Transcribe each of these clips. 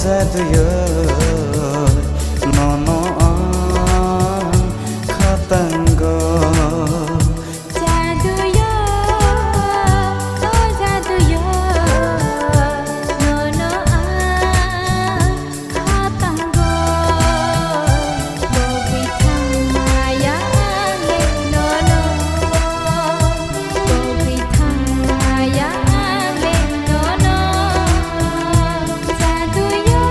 zaduyo nono an khatango zaduyo zaduyo nono an khatango bobi thamaya le nono bobi thamaya le nono zaduyo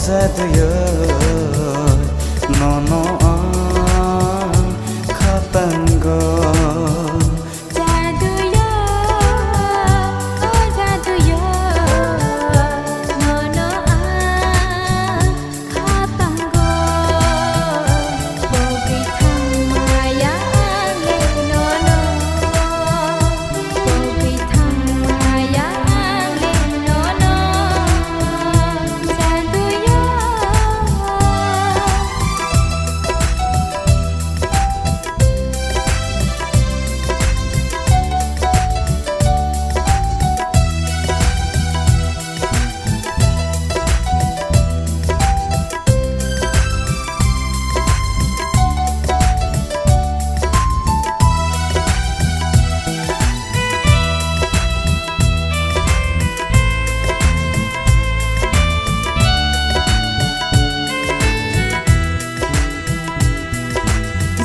zaduyo nono an khatango zaduyo zaduyo nono an khatango bobi thamaya le nono bobi thamaya le nono zaduyo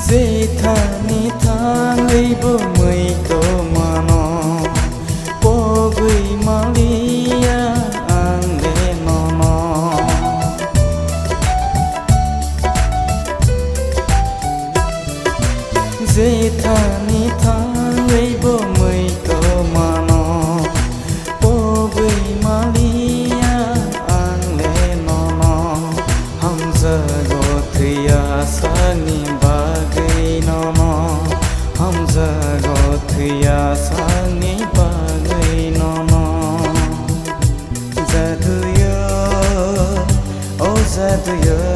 Zethani thangai bo mui to mano pogui malia ande nono Zethani thangai bo mui to mano pogui malia ande nono hamza go thiya sani hamza go thiya sani bagai nono zaduyo zaduyo